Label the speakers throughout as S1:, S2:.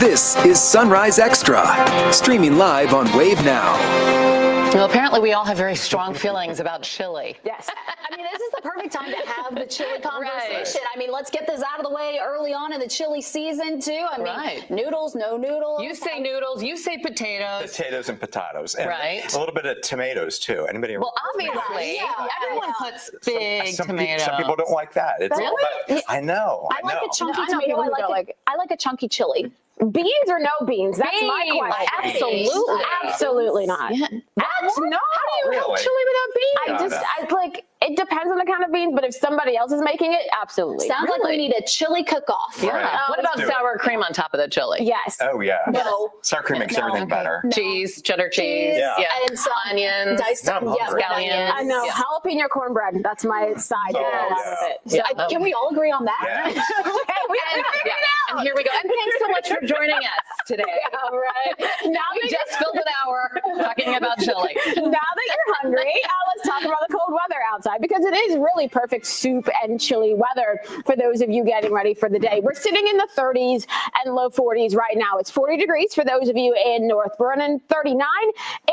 S1: This is Sunrise Extra, streaming live on Wave Now.
S2: Well, apparently we all have very strong feelings about chili.
S3: Yes. I mean, this is the perfect time to have the chili conversation. Right. I mean, let's get this out of the way early on in the chili season, too. I mean, noodles, no noodles.
S2: You say noodles, you say potatoes.
S4: Potatoes and potatoes. And
S2: right.
S4: A little bit of tomatoes, too. Anybody?
S2: Well, obviously, everyone puts big tomatoes.
S4: Some people don't like that. It's
S3: really?
S4: I know.
S3: I like a chunky tomato. I like a chunky chili. Beans or no beans? That's my question.
S2: Absolutely.
S3: Absolutely not.
S2: Yeah.
S3: No. How do you have chili without beans? It depends on the kind of beans, but if somebody else is making it, absolutely.
S5: Sounds like we need a chili cook-off.
S2: Yeah. Right. What about sour cream on top of the chili?
S3: Yes.
S4: Oh, yeah.
S5: No.
S4: Sour cream makes everything better.
S2: No. Cheese, cheddar cheese.
S5: Yeah.
S2: And some onions.
S5: Diced
S2: scallions.
S3: I know. Jalapeno cornbread. That's my side.
S5: Can we all agree on that?
S4: Yeah.
S2: And here we go. And thanks so much for joining us today.
S3: All right. Now
S2: we just filled an hour talking about chili.
S3: Now that you're hungry, let's talk about the cold weather outside, because it is really perfect soup and chili weather for those of you getting ready for the day. We're sitting in the 30s and low 40s right now. It's 40 degrees for those of you in North Vernon, 39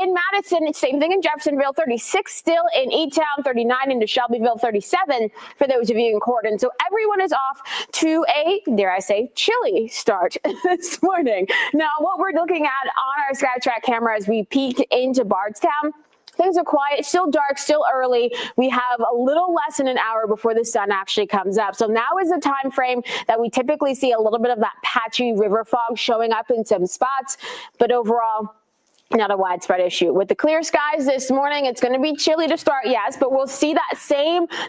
S3: in Madison, same thing in Jeffersonville, 36 still in E-Town, 39 into Shelbyville, 37 for those of you in Cordon. So everyone is off to a, dare I say, chilly start this morning. Now, what we're looking at on our SkyTrack camera as we peek into Bardstown, things are quiet, still dark, still early. We have a little less than an hour before the sun actually comes up. So now is the time frame that we typically see a little bit of that patchy river fog showing up in some spots, but overall, not a widespread issue. With the clear skies this morning, it's going to be chilly to start, yes, but we'll see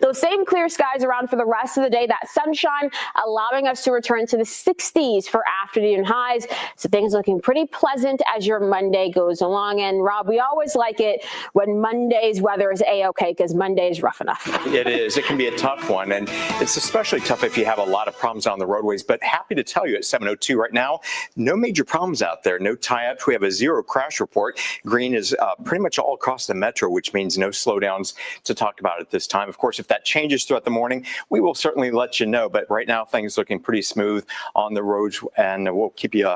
S3: those same clear skies around for the rest of the day, that sunshine allowing us to return to the 60s for afternoon highs. So things looking pretty pleasant as your Monday goes along. And Rob, we always like it when Monday's weather is A-okay, because Monday is rough enough.
S4: It is. It can be a tough one, and it's especially tough if you have a lot of problems on the roadways. But happy to tell you at 7:02 right now, no major problems out there, no tie-ups. We have a zero crash report. Green is pretty much all across the metro, which means no slowdowns to talk about at this time. Of course, if that changes throughout the morning, we will certainly let you know. But right now, things looking pretty smooth on the roads, and we'll keep you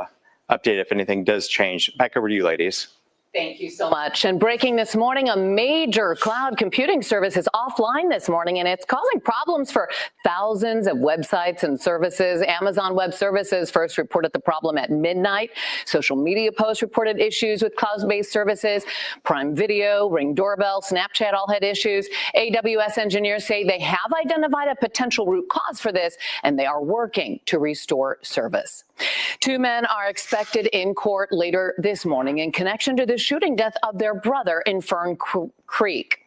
S4: updated if anything does change. Back over to you, ladies.
S2: Thank you so much. And breaking this morning, a major cloud computing service is offline this morning, and it's causing problems for thousands of websites and services. Amazon Web Services first reported the problem at midnight. Social media posts reported issues with cloud-based services. Prime Video, Ring Doorbell, Snapchat all had issues. AWS engineers say they have identified a potential root cause for this, and they are working to restore service. Two men are expected in court later this morning in connection to the shooting death of their brother in Fern Creek.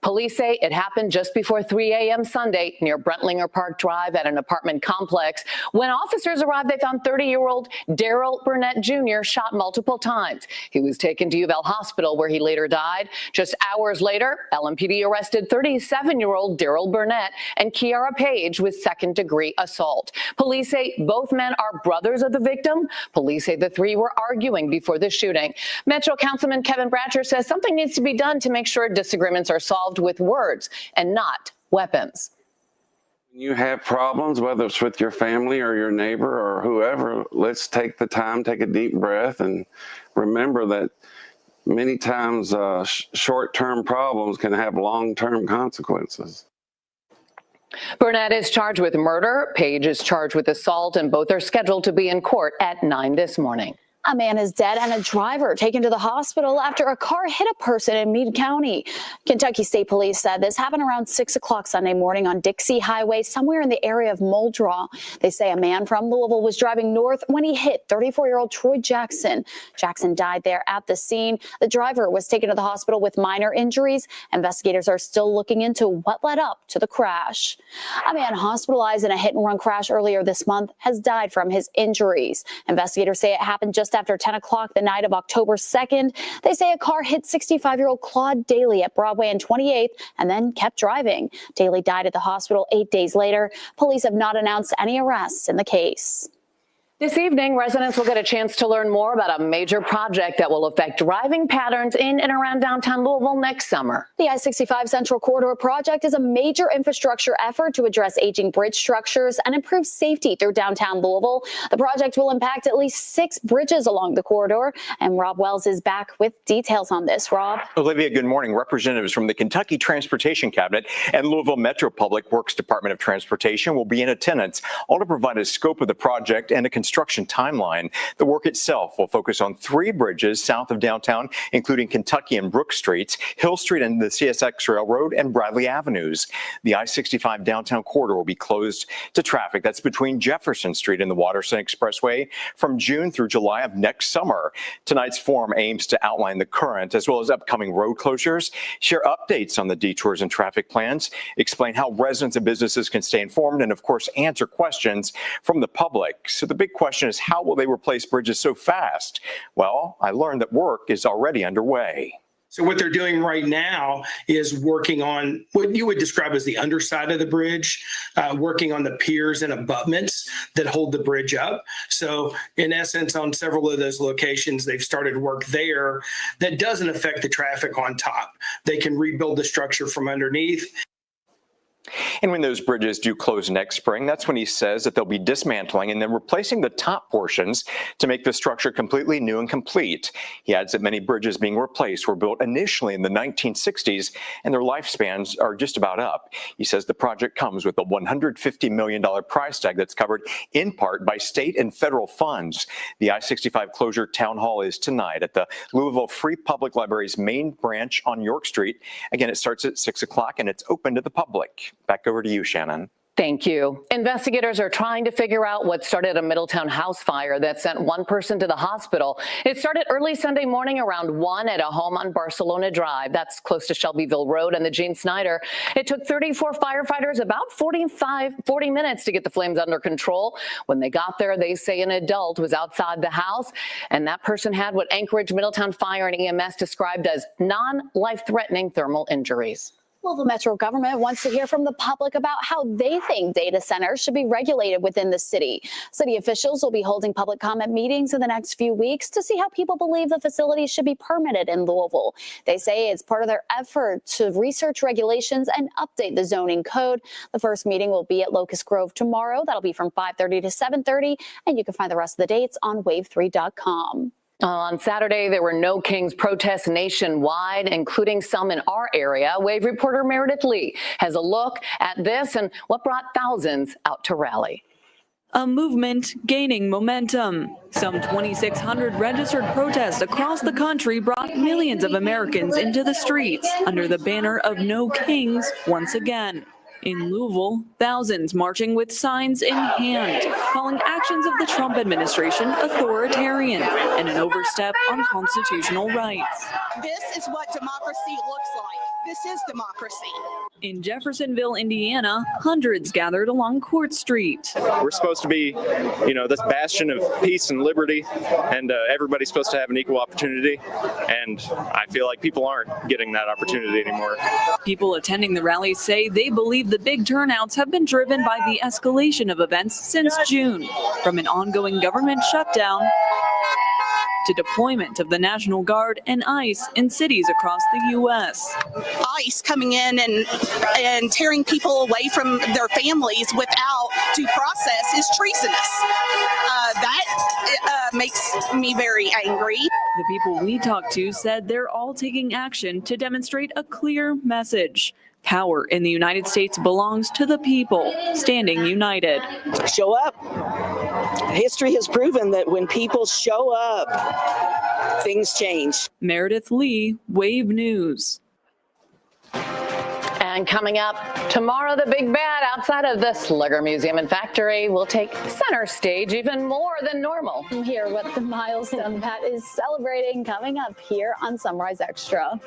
S2: Police say it happened just before 3 a.m. Sunday near Brentlinger Park Drive at an apartment complex. When officers arrived, they found 30-year-old Daryl Burnett Jr. shot multiple times. He was taken to UofL Hospital, where he later died. Just hours later, LMPD arrested 37-year-old Daryl Burnett and Kiara Page with second-degree assault. Police say both men are brothers of the victim. Police say the three were arguing before the shooting. Metro Councilman Kevin Bratcher says something needs to be done to make sure disagreements are solved with words and not weapons.
S6: When you have problems, whether it's with your family or your neighbor or whoever, let's take the time, take a deep breath, and remember that many times short-term problems can have long-term consequences.
S2: Burnett is charged with murder. Page is charged with assault, and both are scheduled to be in court at 9 this morning.
S5: A man is dead and a driver taken to the hospital after a car hit a person in Meade County. Kentucky State Police said this happened around 6 o'clock Sunday morning on Dixie Highway, somewhere in the area of Muldraw. They say a man from Louisville was driving north when he hit 34-year-old Troy Jackson. Jackson died there at the scene. The driver was taken to the hospital with minor injuries. Investigators are still looking into what led up to the crash. A man hospitalized in a hit-and-run crash earlier this month has died from his injuries. Investigators say it happened just after 10 o'clock the night of October 2nd. They say a car hit 65-year-old Claude Daly at Broadway and 28th and then kept driving. Daly died at the hospital 8 days later. Police have not announced any arrests in the case.
S2: This evening, residents will get a chance to learn more about a major project that will affect driving patterns in and around downtown Louisville next summer.
S5: The I-65 Central Corridor project is a major infrastructure effort to address aging bridge structures and improve safety through downtown Louisville. The project will impact at least 6 bridges along the corridor, and Rob Wells is back with details on this. Rob?
S4: Olivia, good morning. Representatives from the Kentucky Transportation Cabinet and Louisville Metro Public Works Department of Transportation will be in attendance, all to provide a scope of the project and a construction timeline. The work itself will focus on 3 bridges south of downtown, including Kentucky and Brook Streets, Hill Street and the CSX Railroad, and Bradley Avenues. The I-65 downtown corridor will be closed to traffic. That's between Jefferson Street and the Watterson Expressway from June through July of next summer. Tonight's forum aims to outline the current as well as upcoming road closures, share updates on the detours and traffic plans, explain how residents and businesses can stay informed, and of course answer questions from the public. So the big question is, how will they replace bridges so fast? Well, I learned that work is already underway.
S7: So what they're doing right now is working on what you would describe as the underside of the bridge, working on the piers and abutments that hold the bridge up. So in essence, on several of those locations, they've started work there that doesn't affect the traffic on top. They can rebuild the structure from underneath.
S4: And when those bridges do close next spring, that's when he says that they'll be dismantling and then replacing the top portions to make the structure completely new and complete. He adds that many bridges being replaced were built initially in the 1960s and their lifespans are just about up. He says the project comes with a $150 million price tag that's covered in part by state and federal funds. The I-65 closure town hall is tonight at the Louisville Free Public Library's main branch on York Street. Again, it starts at 6 o'clock and it's open to the public. Back over to you, Shannon.
S2: Thank you. Investigators are trying to figure out what started a Middletown house fire that sent 1 person to the hospital. It started early Sunday morning around 1 at a home on Barcelona Drive. That's close to Shelbyville Road and the Gene Snyder. It took 34 firefighters about 40 minutes to get the flames under control. When they got there, they say an adult was outside the house, and that person had what Anchorage Middletown Fire and EMS described as non-life-threatening thermal injuries.
S5: Louisville Metro government wants to hear from the public about how they think data centers should be regulated within the city. City officials will be holding public comment meetings in the next few weeks to see how people believe the facilities should be permitted in Louisville. They say it's part of their effort to research regulations and update the zoning code. The first meeting will be at Locust Grove tomorrow. That'll be from 5:30 to 7:30, and you can find the rest of the dates on wave3.com.
S2: On Saturday, there were No Kings protests nationwide, including some in our area. Wave reporter Meredith Lee has a look at this and what brought thousands out to rally.
S8: A movement gaining momentum. Some 2,600 registered protests across the country brought millions of Americans into the streets under the banner of No Kings once again. In Louisville, thousands marching with signs in hand, calling actions of the Trump administration authoritarian and an overstep on constitutional rights.
S9: This is what democracy looks like. This is democracy.
S8: In Jeffersonville, Indiana, hundreds gathered along Court Street.
S10: We're supposed to be, this bastion of peace and liberty, and everybody's supposed to have an equal opportunity. And I feel like people aren't getting that opportunity anymore.
S8: People attending the rally say they believe the big turnouts have been driven by the escalation of events since June, from an ongoing government shutdown to deployment of the National Guard and ICE in cities across the U.S.
S9: ICE coming in and tearing people away from their families without due process is treasonous. That makes me very angry.
S8: The people we talked to said they're all taking action to demonstrate a clear message. Power in the United States belongs to the people, standing united.
S11: Show up. History has proven that when people show up, things change.
S8: Meredith Lee, Wave News.
S2: And coming up tomorrow, the big bad outside of the Slugger Museum and Factory will take center stage even more than normal.
S5: Hear what the milestone that is celebrating coming up here on Sunrise Extra.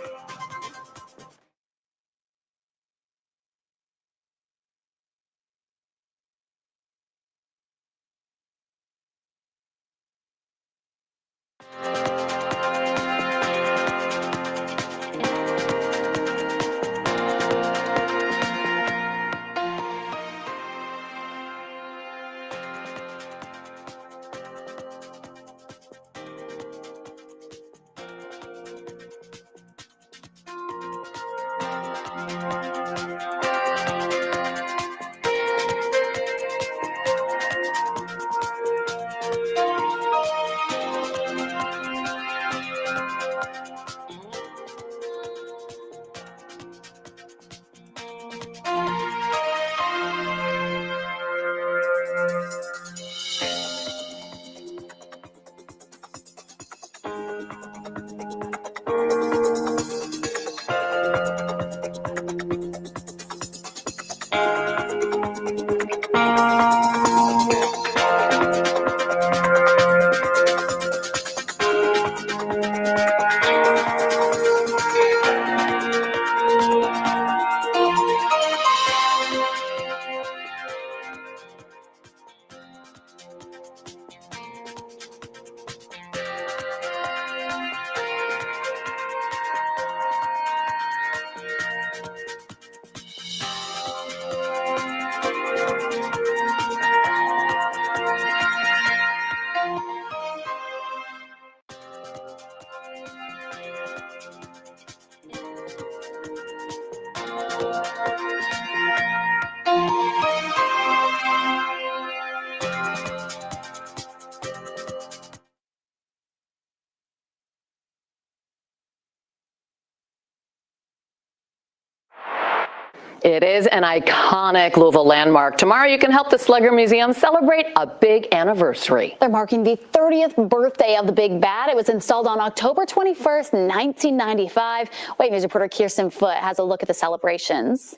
S2: It is an iconic Louisville landmark. Tomorrow you can help the Slugger Museum celebrate a big anniversary.
S5: They're marking the 30th birthday of the Big Bat. It was installed on October 21st, 1995. Wait, News reporter Kirsten Foote has a look at the celebrations.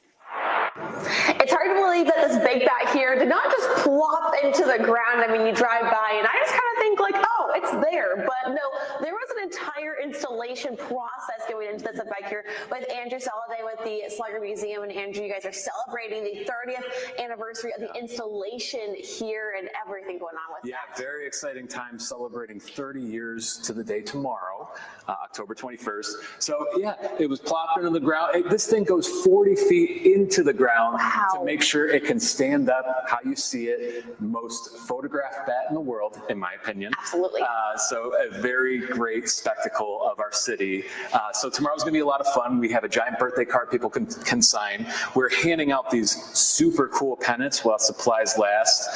S12: It's hard to believe that this Big Bat here did not just plop into the ground. I mean, you drive by and I just kind of think like, oh, it's there. But no, there was an entire installation process going into this back here with Andrew Soliday with the Slugger Museum. And Andrew, you guys are celebrating the 30th anniversary of the installation here and everything going on with that.
S13: Very exciting time, celebrating 30 years to the day tomorrow, October 21st. So yeah, it was plopped into the ground. This thing goes 40 feet into the ground to make sure it can stand up how you see it. Most photographed bat in the world, in my opinion.
S12: Absolutely.
S13: So a very great spectacle of our city. So tomorrow's gonna be a lot of fun. We have a giant birthday card people can sign. We're handing out these super cool pennants while supplies last.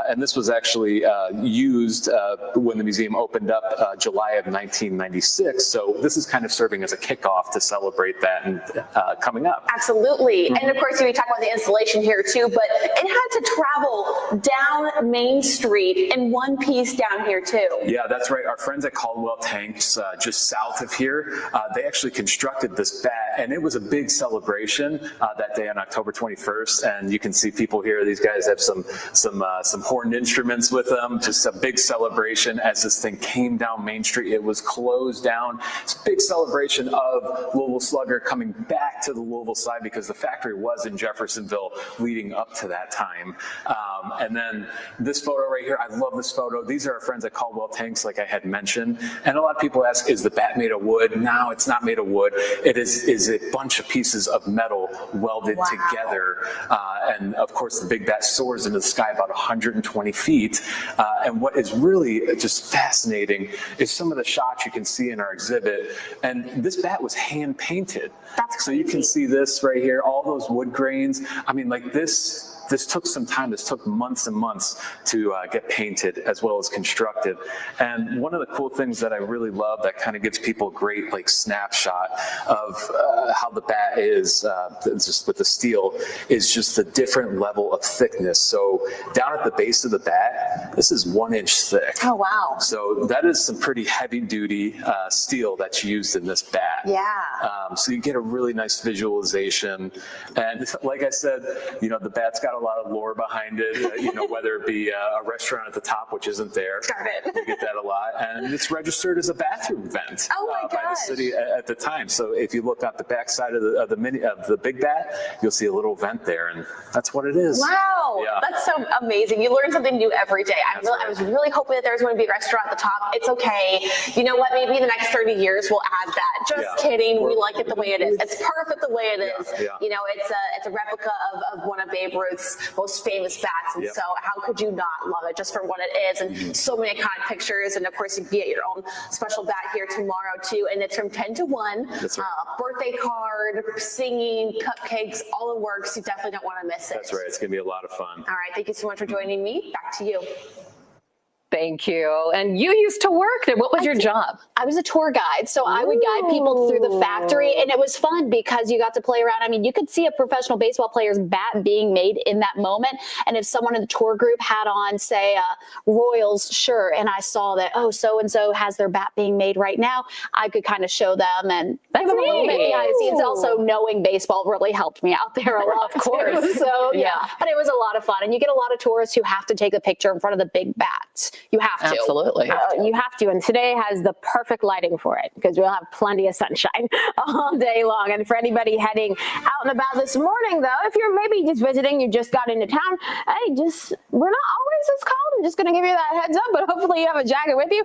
S13: And this was actually used when the museum opened up July of 1996. So this is kind of serving as a kickoff to celebrate that and coming up.
S12: Absolutely. And of course, we talk about the installation here too, but it had to travel down Main Street in one piece down here too.
S13: Yeah, that's right. Our friends at Caldwell Tanks, just south of here, they actually constructed this bat, and it was a big celebration that day on October 21st. And you can see people here. These guys have some horned instruments with them. Just a big celebration as this thing came down Main Street. It was closed down. It's a big celebration of Louisville Slugger coming back to the Louisville side because the factory was in Jeffersonville leading up to that time. And then this photo right here, I love this photo. These are our friends at Caldwell Tanks, like I had mentioned. And a lot of people ask, is the bat made of wood? No, it's not made of wood. It is a bunch of pieces of metal welded together. And of course, the Big Bat soars into the sky about 120 feet. And what is really just fascinating is some of the shots you can see in our exhibit. And this bat was hand painted. So you can see this right here, all those wood grains. I mean, like this took some time. This took months and months to get painted as well as constructed. And one of the cool things that I really love that kind of gives people a great like snapshot of how the bat is just with the steel is just the different level of thickness. So down at the base of the bat, this is 1 inch thick.
S12: Oh, wow.
S13: So that is some pretty heavy duty steel that's used in this bat.
S12: Yeah.
S13: So you get a really nice visualization. And like I said, you know, the bat's got a lot of lore behind it, you know, whether it be a restaurant at the top, which isn't there.
S12: Got it.
S13: You get that a lot. And it's registered as a bathroom vent by the city at the time. So if you look at the back side of the Big Bat, you'll see a little vent there, and that's what it is.
S12: Wow.
S13: Yeah.
S12: That's so amazing. You learn something new every day. I was really hoping that there was going to be a restaurant at the top. It's okay. You know what? Maybe in the next 30 years we'll add that. Just kidding. We like it the way it is. It's perfect the way it is. You know, it's a replica of one of Babe Ruth's most famous bats, and so how could you not love it just for what it is? And so many iconic pictures, and of course you can get your own special bat here tomorrow too. And it's from 10 to 1.
S13: That's right.
S12: Birthday card, singing, cupcakes, all the works. You definitely don't want to miss it.
S13: That's right. It's going to be a lot of fun.
S12: All right. Thank you so much for joining me. Back to you.
S2: Thank you. And you used to work there. What was your job?
S5: I was a tour guide, so I would guide people through the factory, and it was fun because you got to play around. I mean, you could see a professional baseball player's bat being made in that moment, and if someone in the tour group had on, say, a Royals shirt, and I saw that, oh, so-and-so has their bat being made right now, I could kind of show them and give them a little bit behind the scenes. Also, knowing baseball really helped me out there a lot, of course. Too. So, yeah, but it was a lot of fun, and you get a lot of tourists who have to take a picture in front of the big bats. You have to.
S2: Absolutely.
S3: You have to. And today has the perfect lighting for it because we'll have plenty of sunshine all day long. And for anybody heading out and about this morning, though, if you're maybe just visiting, you just got into town, hey, we're not always this cold. I'm just going to give you that heads up, but hopefully you have a jacket with you.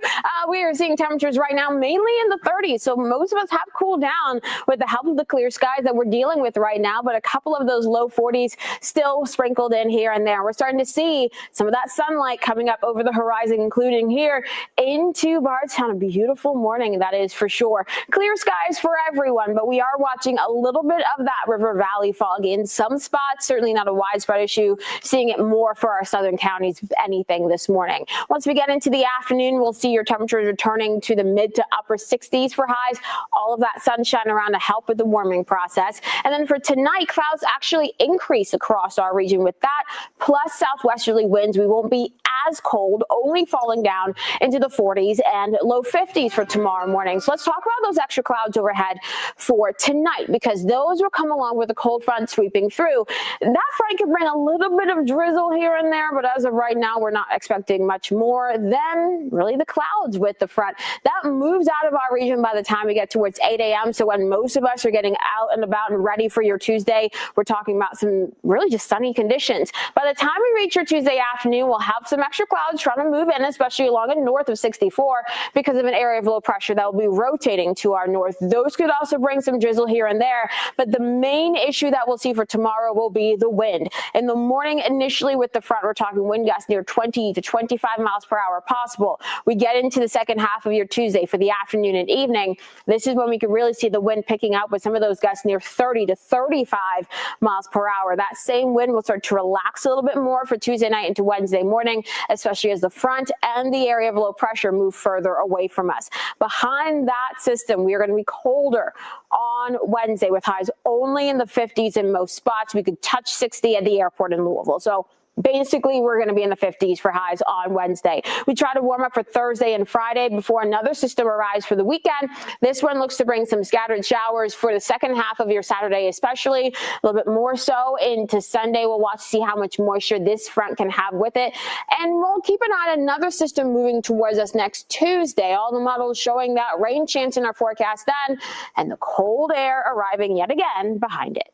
S3: We are seeing temperatures right now mainly in the 30s. So most of us have cooled down with the help of the clear skies that we're dealing with right now, but a couple of those low 40s still sprinkled in here and there. We're starting to see some of that sunlight coming up over the horizon, including here into Bardstown. A beautiful morning, that is for sure. Clear skies for everyone, but we are watching a little bit of that river valley fog in some spots. Certainly not a widespread issue. Seeing it more for our southern counties, if anything, this morning. Once we get into the afternoon, we'll see your temperatures returning to the mid to upper 60s for highs. All of that sunshine around to help with the warming process. And then for tonight, clouds actually increase across our region with that, plus southwesterly winds. We won't be as cold, only falling down into the 40s and low 50s for tomorrow morning. So let's talk about those extra clouds overhead for tonight, because those will come along with a cold front sweeping through. That front can bring a little bit of drizzle here and there, but as of right now, we're not expecting much more than really the clouds with the front. That moves out of our region by the time we get towards 8 a.m. So when most of us are getting out and about and ready for your Tuesday, we're talking about some really just sunny conditions. By the time we reach your Tuesday afternoon, we'll have some extra clouds trying to move in, especially along and north of 64 because of an area of low pressure that will be rotating to our north. Those could also bring some drizzle here and there, but the main issue that we'll see for tomorrow will be the wind. In the morning, initially with the front, we're talking wind gusts near 20 to 25 miles per hour possible. We get into the second half of your Tuesday for the afternoon and evening. This is when we can really see the wind picking up with some of those gusts near 30 to 35 miles per hour. That same wind will start to relax a little bit more for Tuesday night into Wednesday morning, especially as the front and the area of low pressure move further away from us. Behind that system, we are going to be colder on Wednesday with highs only in the 50s in most spots. We could touch 60 at the airport in Louisville. So basically, we're going to be in the 50s for highs on Wednesday. We try to warm up for Thursday and Friday before another system arrives for the weekend. This one looks to bring some scattered showers for the second half of your Saturday, especially a little bit more so into Sunday. We'll watch to see how much moisture this front can have with it. And we'll keep an eye on another system moving towards us next Tuesday. All the models showing that rain chance in our forecast then, and the cold air arriving yet again behind it.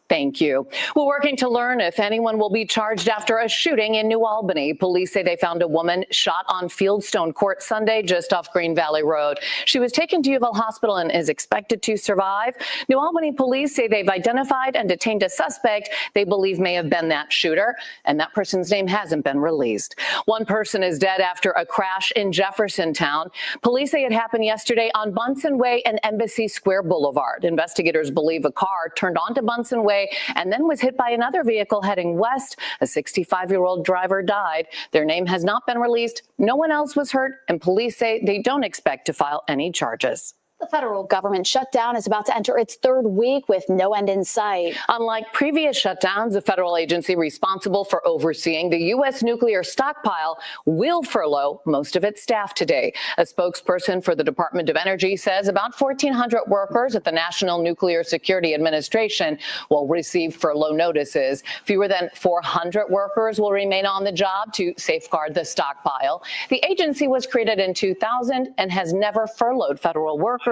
S2: Thank you. We're working to learn if anyone will be charged after a shooting in New Albany. Police say they found a woman shot on Fieldstone Court Sunday just off Green Valley Road. She was taken to U of L Hospital and is expected to survive. New Albany police say they've identified and detained a suspect they believe may have been that shooter, and that person's name hasn't been released. One person is dead after a crash in Jeffersontown. Police say it happened yesterday on Bunsen Way and Embassy Square Boulevard. Investigators believe a car turned onto Bunsen Way and then was hit by another vehicle heading west. A 65-year-old driver died. Their name has not been released. No one else was hurt, and police say they don't expect to file any charges.
S5: The federal government shutdown is about to enter its third week with no end in sight.
S2: Unlike previous shutdowns, the federal agency responsible for overseeing the U.S. nuclear stockpile will furlough most of its staff today. A spokesperson for the Department of Energy says about 1,400 workers at the National Nuclear Security Administration will receive furlough notices. Fewer than 400 workers will remain on the job to safeguard the stockpile. The agency was created in 2000 and has never furloughed federal workers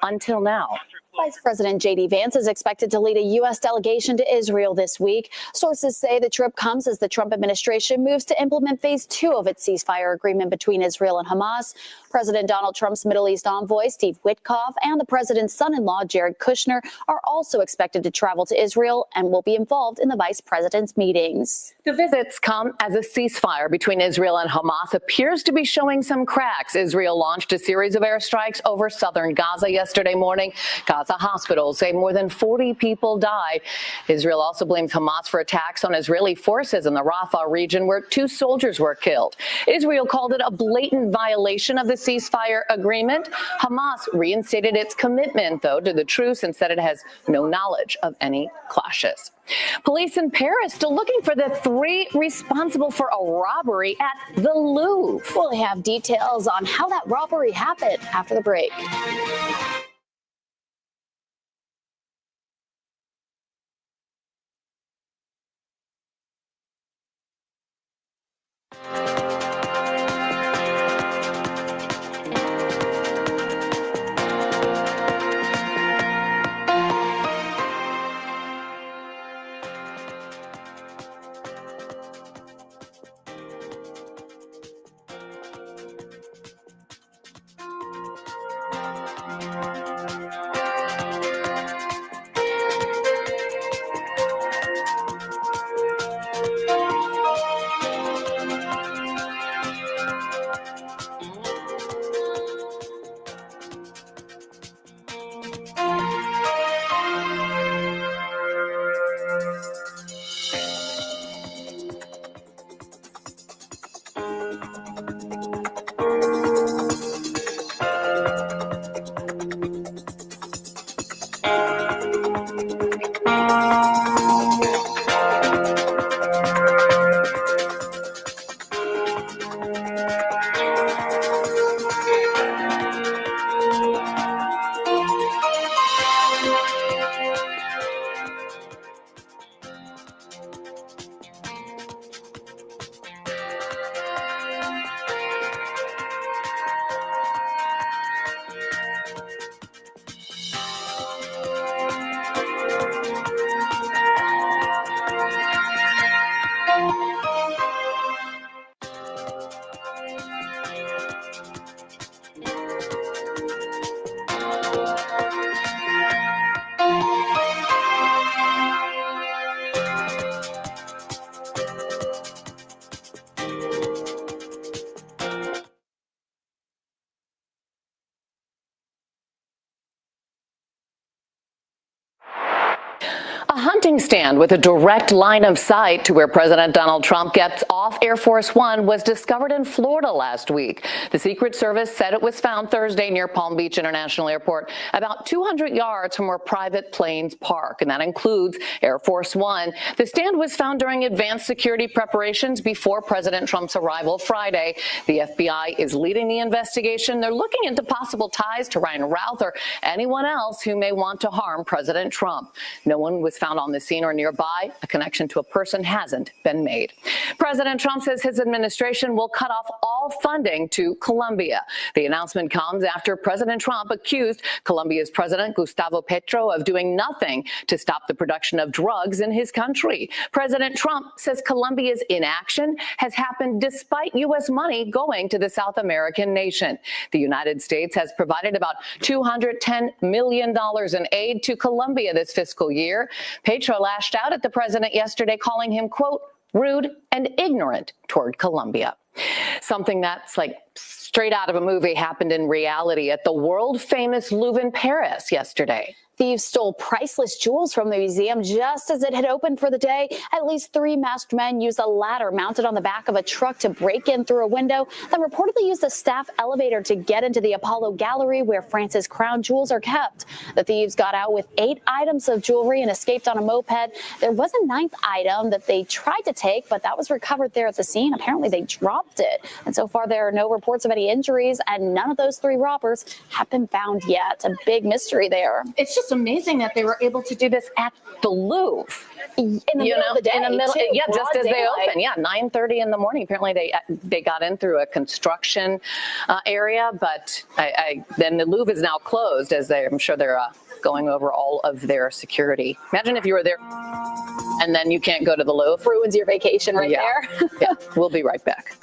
S2: until now.
S5: Vice President J.D. Vance is expected to lead a U.S. delegation to Israel this week. Sources say the trip comes as the Trump administration moves to implement phase 2 of its ceasefire agreement between Israel and Hamas. President Donald Trump's Middle East envoy, Steve Witkoff, and the president's son-in-law, Jared Kushner, are also expected to travel to Israel and will be involved in the vice president's meetings.
S2: The visits come as a ceasefire between Israel and Hamas appears to be showing some cracks. Israel launched a series of airstrikes over southern Gaza yesterday morning. Gaza Gaza hospitals say more than 40 people died. Israel also blames Hamas for attacks on Israeli forces in the Rafah region where 2 soldiers were killed. Israel called it a blatant violation of the ceasefire agreement. Hamas reinstated its commitment, though, to the truce and said it has no knowledge of any clashes. Police in Paris still looking for the 3 responsible for a robbery at the Louvre.
S5: We'll have details on how that robbery happened after the break.
S2: A hunting stand with a direct line of sight to where President Donald Trump gets off Air Force One was discovered in Florida last week. The Secret Service said it was found Thursday near Palm Beach International Airport, about 200 yards from where private planes park, and that includes Air Force One. The stand was found during advanced security preparations before President Trump's arrival Friday. The FBI is leading the investigation. They're looking into possible ties to Ryan Routh or anyone else who may want to harm President Trump. No one was found on the scene or nearby. A connection to a person hasn't been made. President Trump says his administration will cut off all funding to Colombia. The announcement comes after President Trump accused Colombia's President Gustavo Petro of doing nothing to stop the production of drugs in his country. President Trump says Colombia's inaction has happened despite U.S. money going to the South American nation. The United States has provided about $210 million in aid to Colombia this fiscal year. Petro lashed out at the president yesterday, calling him, quote, rude and ignorant toward Colombia. Something that's like straight out of a movie happened in reality at the world-famous Louvre in Paris yesterday.
S5: Thieves stole priceless jewels from the museum just as it had opened for the day. At least 3 masked men used a ladder mounted on the back of a truck to break in through a window, then reportedly used a staff elevator to get into the Apollo Gallery where France's crown jewels are kept. The thieves got out with 8 items of jewelry and escaped on a moped. There was a 9th item that they tried to take, but that was recovered there at the scene. Apparently they dropped it. And so far there are no reports of any injuries, and none of those 3 robbers have been found yet. A big mystery there.
S2: It's just amazing that they were able to do this at the Louvre.
S5: In the middle of the day,
S2: yeah, just as they open. Yeah, 9:30 in the morning. Apparently, they got in through a construction area, but then the Louvre is now closed, as I'm sure they're going over all of their security. Imagine if you were there and then you can't go to the Louvre.
S5: Ruins your vacation right there.
S2: Yeah, we'll be right back.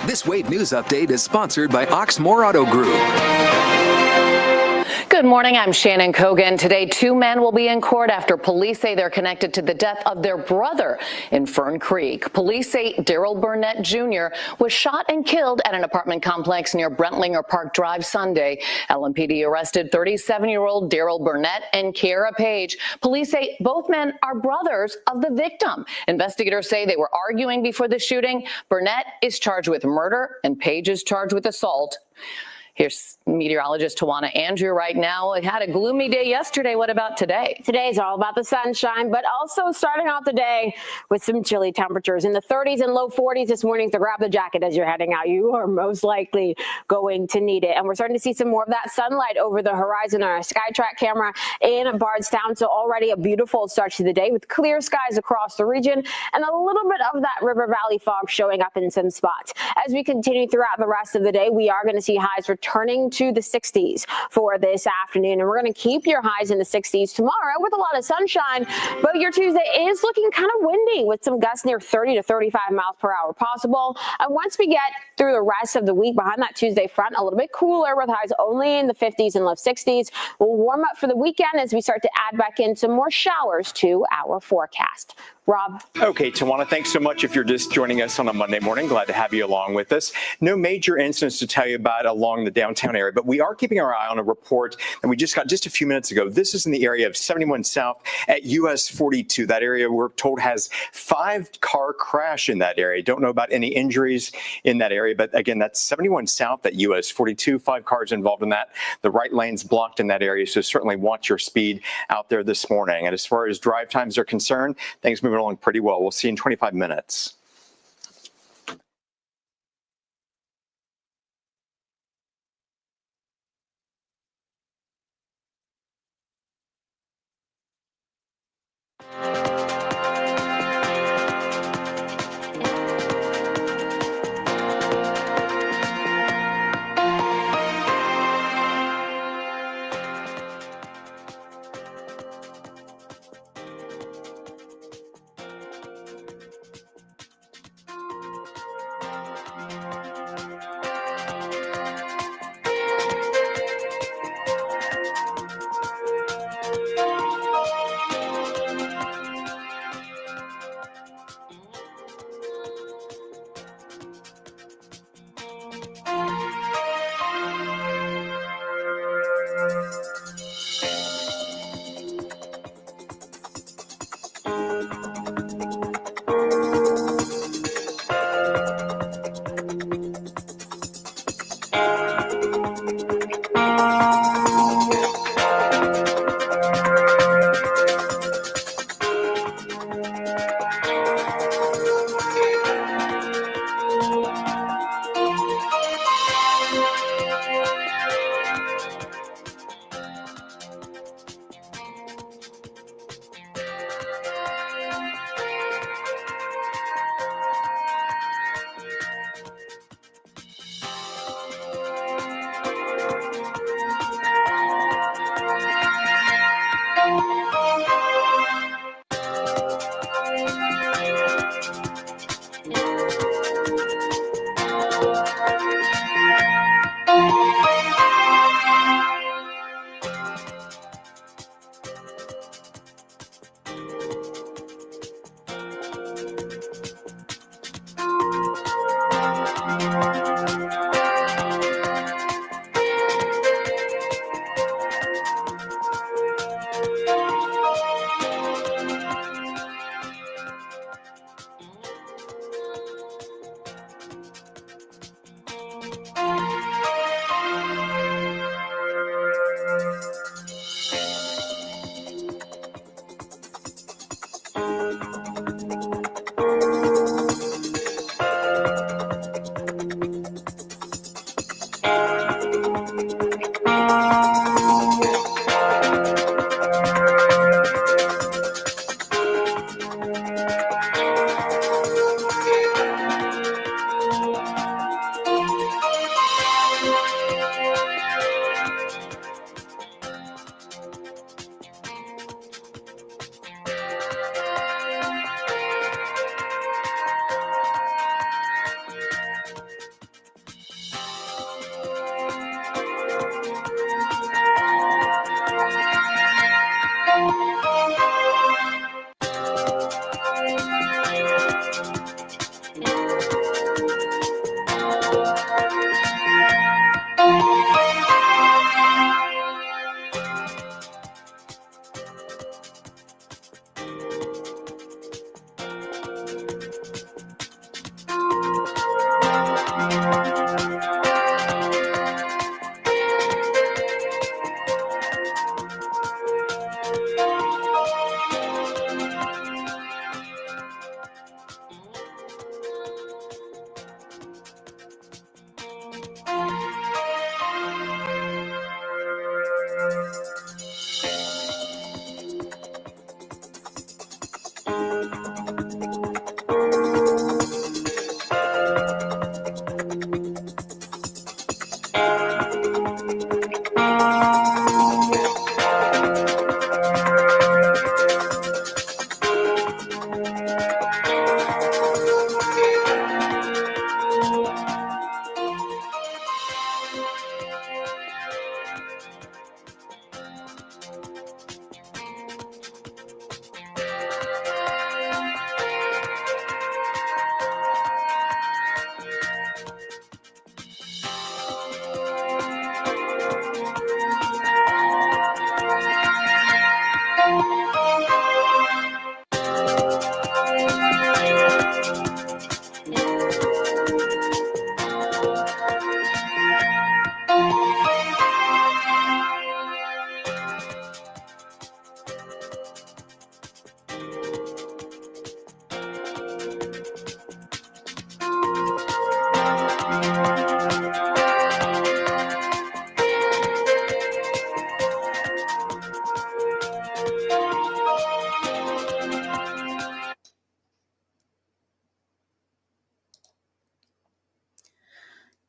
S1: This Wave News Update is sponsored by Oxmoor Auto Group.
S2: Good morning, I'm Shannon Kogan. Today, 2 men will be in court after police say they're connected to the death of their brother in Fern Creek. Police say Daryl Burnett Jr. was shot and killed at an apartment complex near Brentlinger Park Drive Sunday. LMPD arrested 37-year-old Daryl Burnett and Kiara Page. Police say both men are brothers of the victim. Investigators say they were arguing before the shooting. Burnett is charged with murder and Page is charged with assault. Here's meteorologist Tawana Andrew right now. It had a gloomy day yesterday. What about today?
S3: Today's all about the sunshine, but also starting off the day with some chilly temperatures in the 30s and low 40s this morning. So grab the jacket as you're heading out. You are most likely going to need it. And we're starting to see some more of that sunlight over the horizon on our SkyTrack camera in Bardstown. So already a beautiful start to the day with clear skies across the region and a little bit of that River Valley fog showing up in some spots. As we continue throughout the rest of the day, we are going to see highs returning to the 60s for this afternoon. And we're going to keep your highs in the 60s tomorrow with a lot of sunshine. But your Tuesday is looking kind of windy with some gusts near 30 to 35 miles per hour possible. And once we get through the rest of the week behind that Tuesday front, a little bit cooler with highs only in the 50s and low 60s. We'll warm up for the weekend as we start to add back in some more showers to our forecast. Rob.
S4: Okay, Tawana, thanks so much. If you're just joining us on a Monday morning, glad to have you along with us. No major incidents to tell you about along the downtown area, but we are keeping our eye on a report that we just got just a few minutes ago. This is in the area of 71 South at US 42. That area we're told has 5-car crash in that area. Don't know about any injuries in that area, but again, that's 71 South at US 42. 5 cars involved in that. The right lane's blocked in that area, so certainly watch your speed out there this morning. And as far as drive times are concerned, things moving along pretty well. We'll see you in 25 minutes.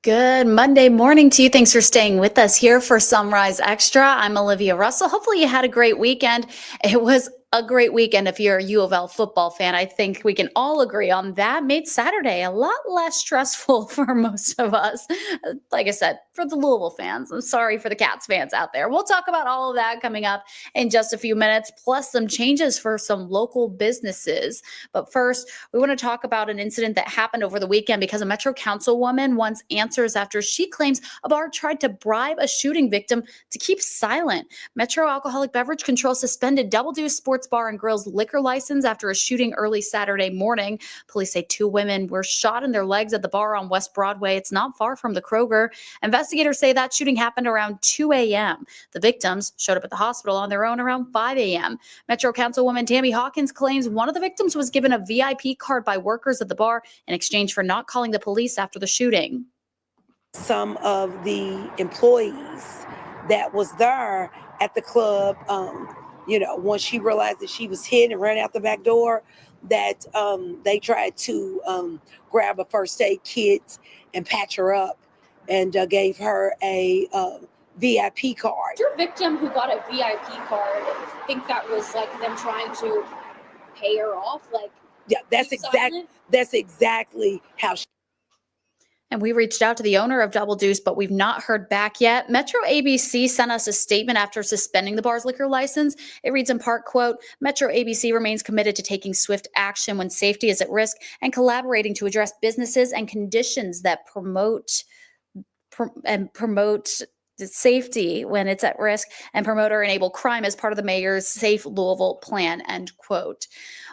S5: Good Monday morning to you. Thanks for staying with us here for Sunrise Extra. I'm Olivia Russell. Hopefully you had a great weekend. It was a great weekend if you're a U of L football fan. I think we can all agree on that. Made Saturday a lot less stressful for most of us. Like I said, for the Louisville fans. I'm sorry for the Cats fans out there. We'll talk about all of that coming up in just a few minutes, plus some changes for some local businesses. But first, we want to talk about an incident that happened over the weekend because a Metro Councilwoman wants answers after she claims a bar tried to bribe a shooting victim to keep silent. Metro Alcoholic Beverage Control suspended Double Deuce Sports Bar and Grill's liquor license after a shooting early Saturday morning. Police say 2 women were shot in their legs at the bar on West Broadway. It's not far from the Kroger. Investigators say that shooting happened around 2 a.m. The victims showed up at the hospital on their own around 5 a.m. Metro Councilwoman Tammy Hawkins claims one of the victims was given a VIP card by workers at the bar in exchange for not calling the police after the shooting.
S14: Some of the employees that was there at the club, once she realized that she was hit and ran out the back door, that they tried to grab a first aid kit and patch her up and gave her a VIP card.
S15: Your victim who got a VIP card, I think that was like them trying to pay her off?
S14: That's exactly how she.
S5: And we reached out to the owner of Double Deuce, but we've not heard back yet. Metro ABC sent us a statement after suspending the bar's liquor license. It reads in part, quote, Metro ABC remains committed to taking swift action when safety is at risk and collaborating to address businesses and conditions that promote safety when it's at risk and promote or enable crime as part of the mayor's Safe Louisville plan, end quote.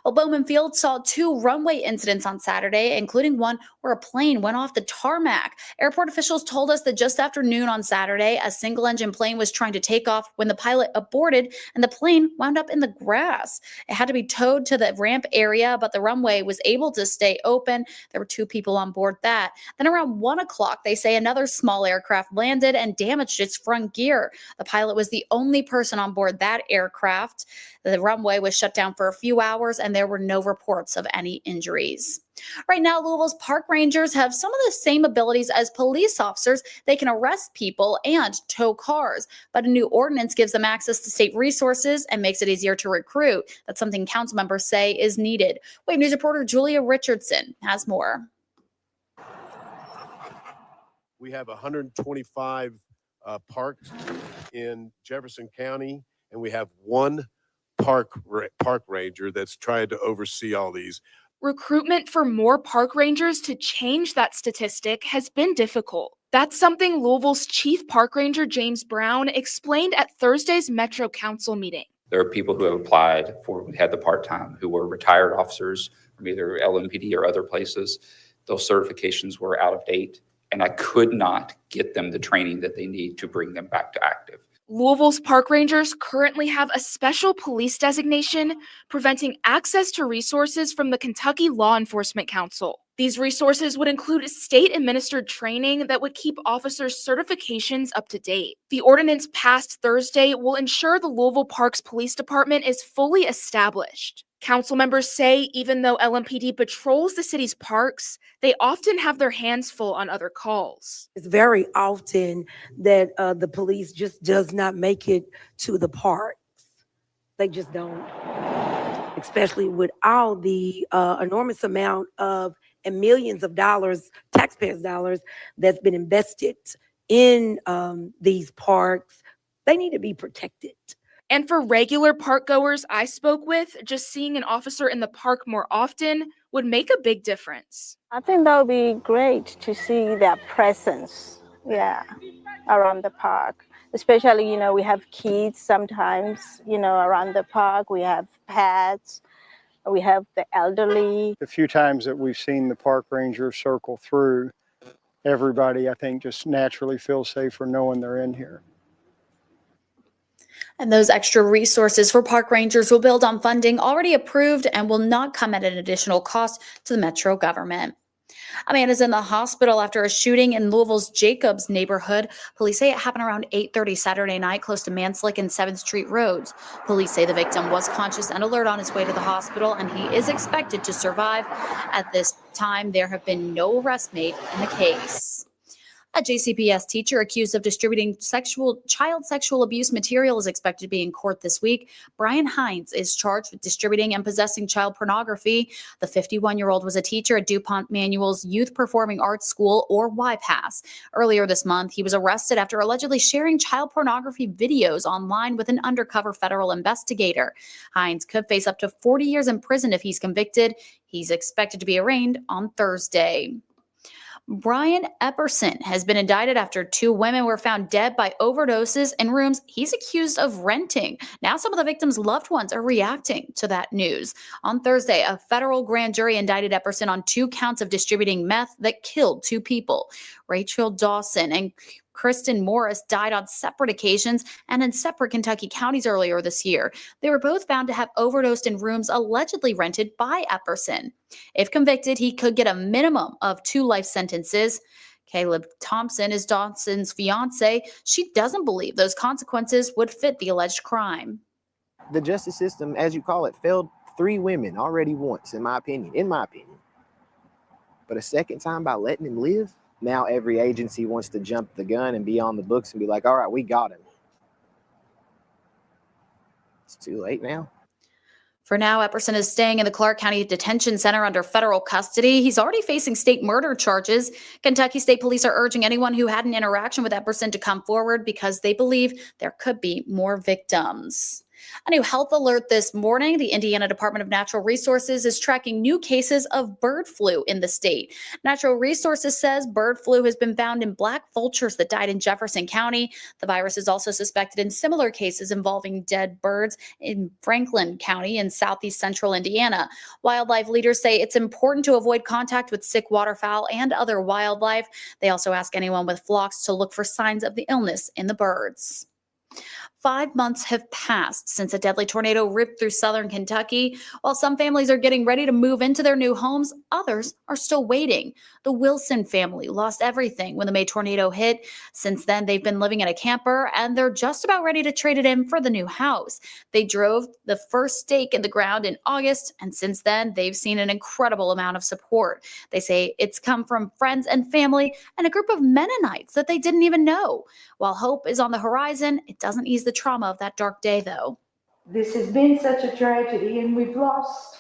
S5: Well, Bowman Field saw 2 runway incidents on Saturday, including one where a plane went off the tarmac. Airport officials told us that just after noon on Saturday, a single-engine plane was trying to take off when the pilot aborted and the plane wound up in the grass. It had to be towed to the ramp area, but the runway was able to stay open. There were 2 people on board that. Then around 1 o'clock, they say another small aircraft landed and damaged its front gear. The pilot was the only person on board that aircraft. The runway was shut down for a few hours and there were no reports of any injuries. Right now, Louisville's park rangers have some of the same abilities as police officers. They can arrest people and tow cars, but a new ordinance gives them access to state resources and makes it easier to recruit. That's something council members say is needed. Wave News reporter Julia Richardson has more.
S16: We have 125 parks in Jefferson County, and we have 1 park ranger that's trying to oversee all these.
S17: Recruitment for more park rangers to change that statistic has been difficult. That's something Louisville's Chief Park Ranger James Brown explained at Thursday's Metro Council meeting.
S18: There are people who have applied for, we had the part-time, who were retired officers from either LMPD or other places. Those certifications were out of date, and I could not get them the training that they need to bring them back to active.
S17: Louisville's park rangers currently have a special police designation preventing access to resources from the Kentucky Law Enforcement Council. These resources would include state-administered training that would keep officers' certifications up to date. The ordinance passed Thursday will ensure the Louisville Parks Police Department is fully established. Council members say even though LMPD patrols the city's parks, they often have their hands full on other calls.
S14: It's very often that the police just does not make it to the parks. They just don't, especially with all the enormous amount of and millions of dollars, taxpayers' dollars, that's been invested in these parks. They need to be protected.
S17: And for regular park goers I spoke with, just seeing an officer in the park more often would make a big difference.
S19: I think that would be great to see their presence, around the park. Especially, we have kids sometimes, around the park. We have pets, we have the elderly.
S20: The few times that we've seen the park ranger circle through, everybody, I think, just naturally feels safer knowing they're in here.
S5: And those extra resources for park rangers will build on funding already approved and will not come at an additional cost to the Metro government. A man is in the hospital after a shooting in Louisville's Jacobs neighborhood. Police say it happened around 8:30 Saturday night close to Manslick and 7th Street roads. Police say the victim was conscious and alert on his way to the hospital, and he is expected to survive. At this time, there have been no arrests made in the case. A JCPS teacher accused of distributing child sexual abuse material is expected to be in court this week. Brian Hines is charged with distributing and possessing child pornography. The 51-year-old was a teacher at DuPont Manual's Youth Performing Arts School, or YPAS. Earlier this month, he was arrested after allegedly sharing child pornography videos online with an undercover federal investigator. Hines could face up to 40 years in prison if he's convicted. He's expected to be arraigned on Thursday. Brian Epperson has been indicted after 2 women were found dead by overdoses in rooms he's accused of renting. Now some of the victims' loved ones are reacting to that news. On Thursday, a federal grand jury indicted Epperson on 2 counts of distributing meth that killed 2 people. Rachel Dawson and Kristen Morris died on separate occasions and in separate Kentucky counties earlier this year. They were both found to have overdosed in rooms allegedly rented by Epperson. If convicted, he could get a minimum of 2 life sentences. Caleb Thompson is Dawson's fiance. She doesn't believe those consequences would fit the alleged crime.
S21: The justice system, as you call it, failed 3 women already once, in my opinion. But a second time by letting him live? Now every agency wants to jump the gun and be on the books and be like, all right, we got him. It's too late now.
S5: For now, Epperson is staying in the Clark County Detention Center under federal custody. He's already facing state murder charges. Kentucky State Police are urging anyone who had an interaction with Epperson to come forward because they believe there could be more victims. A new health alert this morning. The Indiana Department of Natural Resources is tracking new cases of bird flu in the state. Natural Resources says bird flu has been found in black vultures that died in Jefferson County. The virus is also suspected in similar cases involving dead birds in Franklin County in southeast central Indiana. Wildlife leaders say it's important to avoid contact with sick waterfowl and other wildlife. They also ask anyone with flocks to look for signs of the illness in the birds. 5 months have passed since a deadly tornado ripped through southern Kentucky. While some families are getting ready to move into their new homes, others are still waiting. The Wilson family lost everything when the May tornado hit. Since then, they've been living in a camper, and they're just about ready to trade it in for the new house. They drove the first stake in the ground in August, and since then, they've seen an incredible amount of support. They say it's come from friends and family and a group of Mennonites that they didn't even know. While hope is on the horizon, it doesn't ease the trauma of that dark day, though.
S22: This has been such a tragedy, and we've lost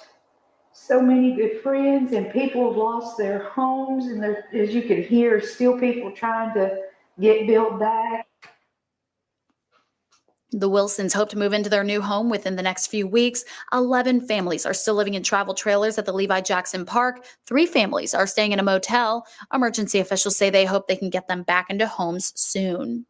S22: so many good friends, and people have lost their homes, and as you can hear, still people trying to get built back.
S5: The Wilsons hope to move into their new home within the next few weeks. 11 families are still living in travel trailers at the Levi Jackson Park. 3 families are staying in a motel. Emergency officials say they hope they can get them back into homes soon.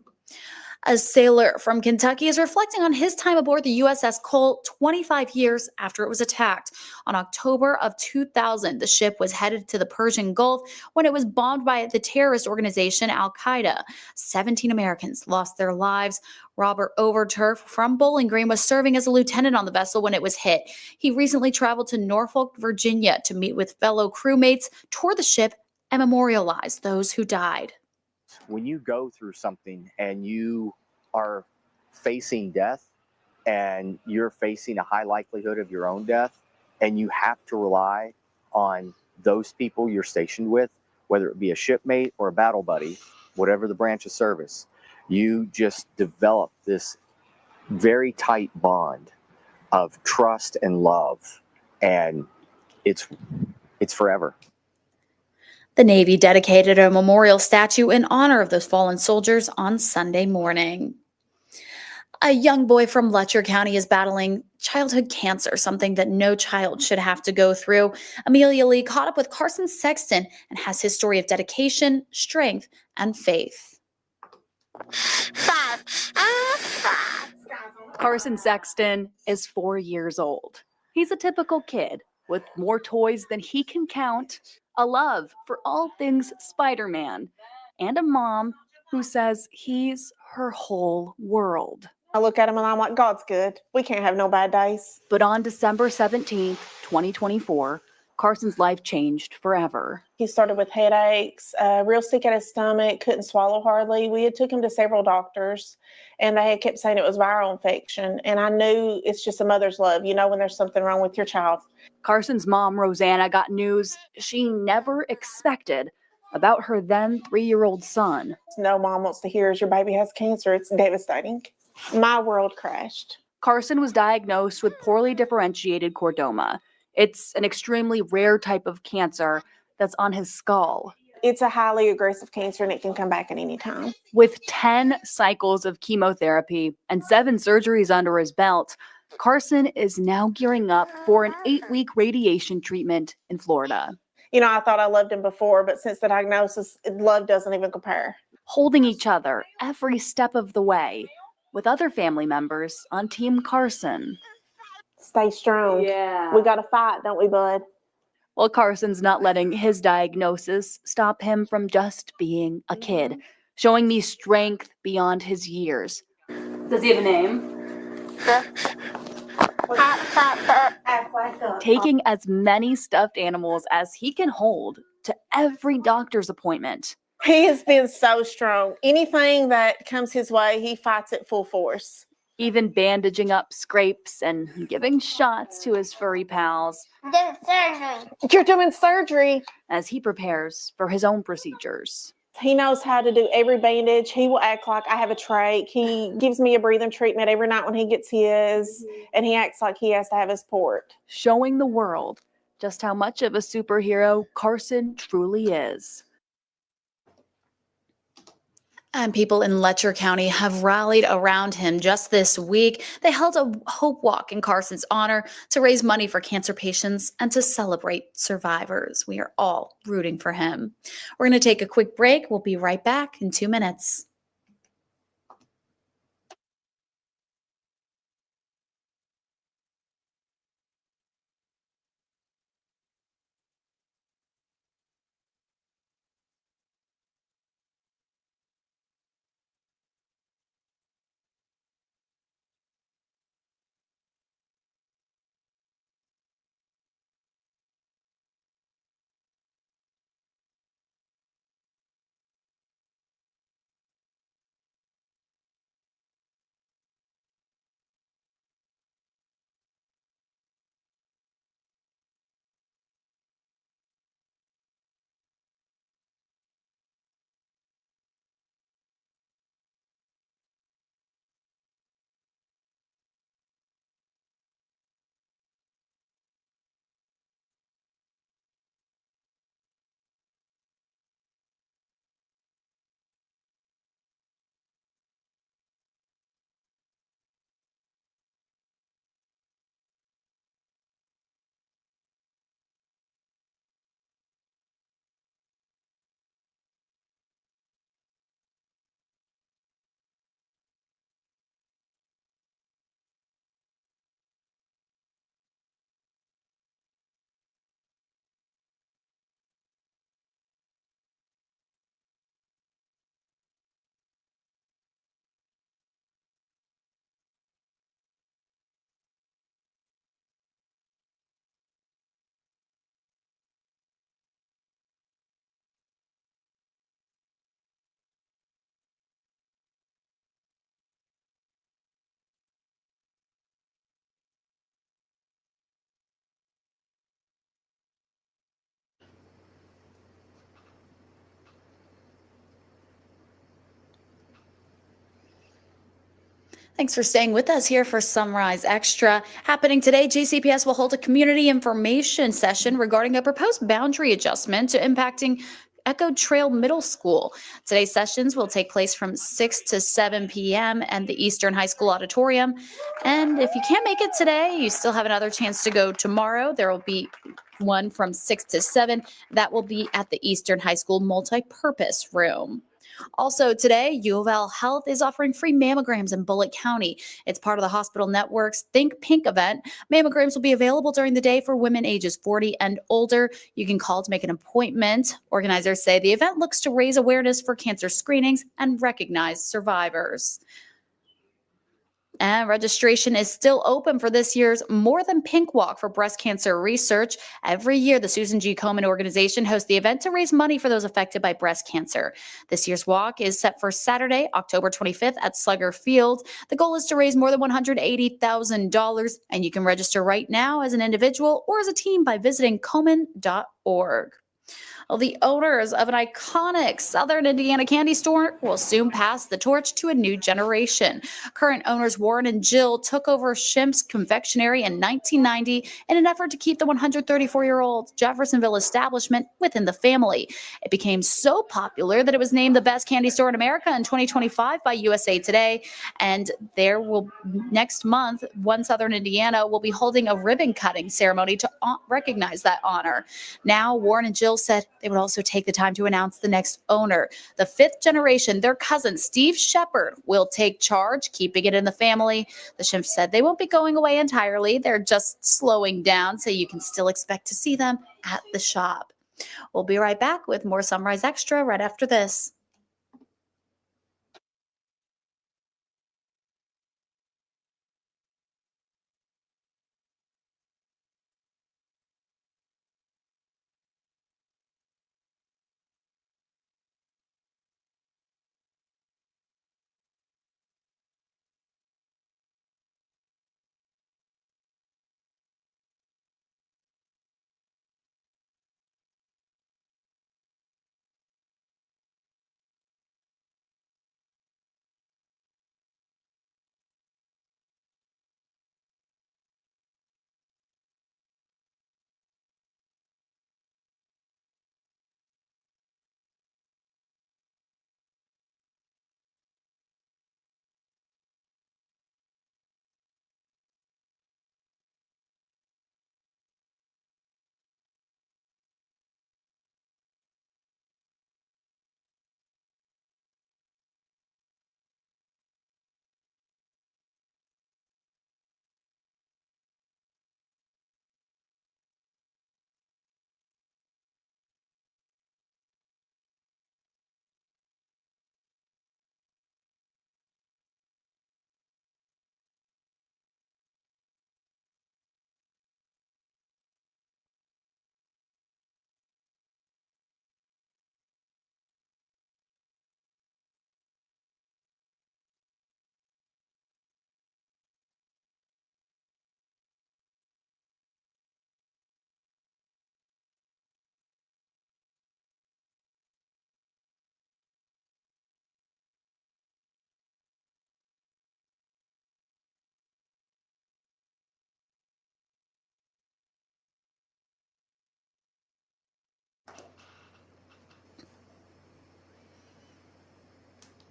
S5: A sailor from Kentucky is reflecting on his time aboard the USS Cole 25 years after it was attacked. On October of 2000, the ship was headed to the Persian Gulf when it was bombed by the terrorist organization Al-Qaeda. 17 Americans lost their lives. Robert Overturf from Bowling Green was serving as a lieutenant on the vessel when it was hit. He recently traveled to Norfolk, Virginia to meet with fellow crewmates, tour the ship, and memorialize those who died.
S21: When you go through something and you are facing death and you're facing a high likelihood of your own death, and you have to rely on those people you're stationed with, whether it be a shipmate or a battle buddy, whatever the branch of service, you just develop this very tight bond of trust and love, and it's forever.
S5: The Navy dedicated a memorial statue in honor of those fallen soldiers on Sunday morning. A young boy from Letcher County is battling childhood cancer, something that no child should have to go through. Amelia Lee caught up with Carson Sexton and has his story of dedication, strength, and faith.
S23: Carson Sexton is 4 years old. He's a typical kid with more toys than he can count, a love for all things Spider-Man, and a mom who says he's her whole world.
S12: I look at him and I'm like, God's good. We can't have no bad days.
S23: But on December 17th, 2024, Carson's life changed forever.
S12: He started with headaches, real sick at his stomach, couldn't swallow hardly. We had took him to several doctors, and they had kept saying it was viral infection. And I knew it's just a mother's love, you know, when there's something wrong with your child.
S23: Carson's mom, Rosanna, got news she never expected about her then 3-year-old son.
S12: No mom wants to hear is your baby has cancer. It's devastating. My world crashed.
S23: Carson was diagnosed with poorly differentiated chordoma. It's an extremely rare type of cancer that's on his skull.
S12: It's a highly aggressive cancer and it can come back at any time.
S23: With 10 cycles of chemotherapy and 7 surgeries under his belt, Carson is now gearing up for an 8-week radiation treatment in Florida.
S12: You know, I thought I loved him before, but since the diagnosis, love doesn't even compare.
S23: Holding each other every step of the way with other family members on Team Carson.
S12: Stay strong.
S23: Yeah.
S12: We got to fight, don't we, bud?
S23: Well, Carson's not letting his diagnosis stop him from just being a kid, showing me strength beyond his years. Does he have a name? Taking as many stuffed animals as he can hold to every doctor's appointment.
S12: He has been so strong. Anything that comes his way, he fights it full force.
S23: Even bandaging up scrapes and giving shots to his furry pals.
S12: You're doing surgery.
S23: As he prepares for his own procedures.
S12: He knows how to do every bandage. He will act like I have a trach. He gives me a breathing treatment every night when he gets his, and he acts like he has to have his port.
S23: Showing the world just how much of a superhero Carson truly is.
S5: And people in Letcher County have rallied around him just this week. They held a hope walk in Carson's honor to raise money for cancer patients and to celebrate survivors. We are all rooting for him. We're going to take a quick break. We'll be right back in 2 minutes. Thanks for staying with us here for Sunrise Extra. Happening today, JCPS will hold a community information session regarding a proposed boundary adjustment to impacting Echo Trail Middle School. Today's sessions will take place from 6 to 7 p.m. and the Eastern High School Auditorium. And if you can't make it today, you still have another chance to go tomorrow. There will be one from 6 to 7. That will be at the Eastern High School Multi-Purpose Room. Also today, U of L Health is offering free mammograms in Bullitt County. It's part of the hospital network's Think Pink event. Mammograms will be available during the day for women ages 40 and older. You can call to make an appointment. Organizers say the event looks to raise awareness for cancer screenings and recognize survivors. And registration is still open for this year's More Than Pink Walk for breast cancer research. Every year, the Susan G. Komen organization hosts the event to raise money for those affected by breast cancer. This year's walk is set for Saturday, October 25th at Slugger Field. The goal is to raise more than $180,000, and you can register right now as an individual or as a team by visiting komen.org. Well, the owners of an iconic Southern Indiana candy store will soon pass the torch to a new generation. Current owners Warren and Jill took over Schimp's Confectionery in 1990 in an effort to keep the 134-year-old Jeffersonville establishment within the family. It became so popular that it was named the best candy store in America in 2025 by USA Today. And there will, next month, One Southern Indiana will be holding a ribbon cutting ceremony to recognize that honor. Now, Warren and Jill said they would also take the time to announce the next owner. The fifth generation, their cousin Steve Shepard, will take charge, keeping it in the family. The Schimpfs said they won't be going away entirely. They're just slowing down, so you can still expect to see them at the shop. We'll be right back with more Sunrise Extra right after this.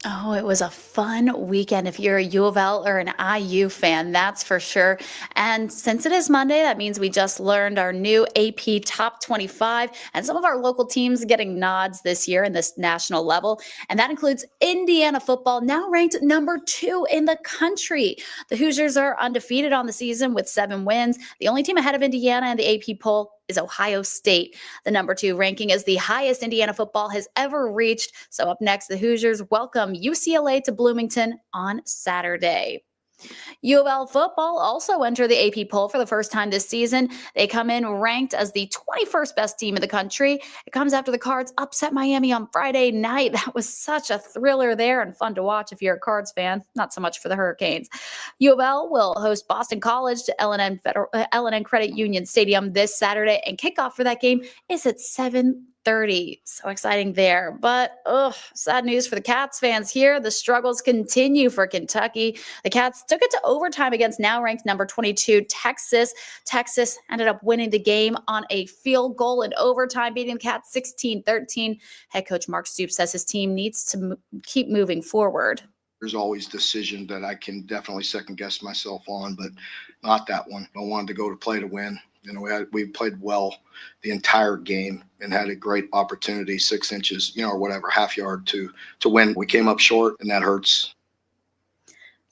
S5: Oh, it was a fun weekend if you're a U of L or an IU fan, that's for sure. And since it is Monday, that means we just learned our new AP Top 25 and some of our local teams getting nods this year in this national level. And that includes Indiana football, now ranked number 2 in the country. The Hoosiers are undefeated on the season with 7 wins. The only team ahead of Indiana in the AP poll is Ohio State. The number 2 ranking is the highest Indiana football has ever reached. So up next, the Hoosiers welcome UCLA to Bloomington on Saturday. U of L football also entered the AP poll for the first time this season. They come in ranked as the 21st best team in the country. It comes after the Cards upset Miami on Friday night. That was such a thriller there and fun to watch if you're a Cards fan. Not so much for the Hurricanes. U of L will host Boston College to L&N Credit Union Stadium this Saturday, and kickoff for that game is at 7:30. So exciting there. But sad news for the Cats fans here. The struggles continue for Kentucky. The Cats took it to overtime against now ranked number 22 Texas. Texas ended up winning the game on a field goal in overtime, beating the Cats 16-13. Head coach Mark Stoops says his team needs to keep moving forward.
S6: There's always decision that I can definitely second guess myself on, but not that one. I wanted to go to play to win. You know, we played well the entire game and had a great opportunity, 6 inches, or whatever, half yard to win. We came up short, and that hurts.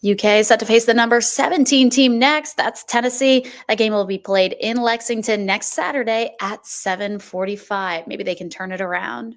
S5: UK is set to face the number 17 team next. That's Tennessee. That game will be played in Lexington next Saturday at 7:45. Maybe they can turn it around.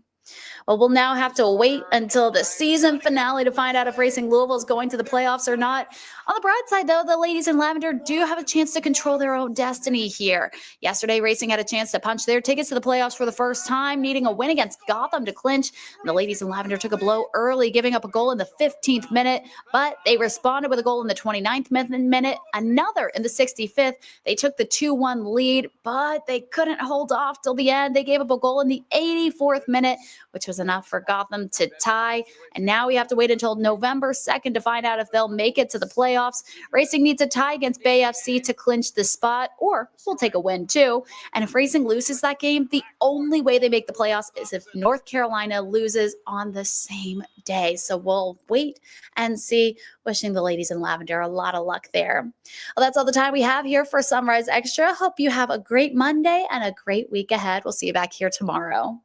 S5: Well, we'll now have to wait until the season finale to find out if Racing Louisville is going to the playoffs or not. On the bright side, though, the ladies in lavender do have a chance to control their own destiny here. Yesterday, Racing had a chance to punch their tickets to the playoffs for the first time, needing a win against Gotham to clinch. And the ladies in lavender took a blow early, giving up a goal in the 15th minute, but they responded with a goal in the 29th minute, another in the 65th. They took the 2-1 lead, but they couldn't hold off till the end. They gave up a goal in the 84th minute, which was enough for Gotham to tie. And now we have to wait until November 2nd to find out if they'll make it to the playoffs. Racing needs a tie against Bay FC to clinch the spot, or we'll take a win too. And if Racing loses that game, the only way they make the playoffs is if North Carolina loses on the same day. So we'll wait and see. Wishing the ladies in lavender a lot of luck there. Well, that's all the time we have here for Sunrise Extra. Hope you have a great Monday and a great week ahead. We'll see you back here tomorrow.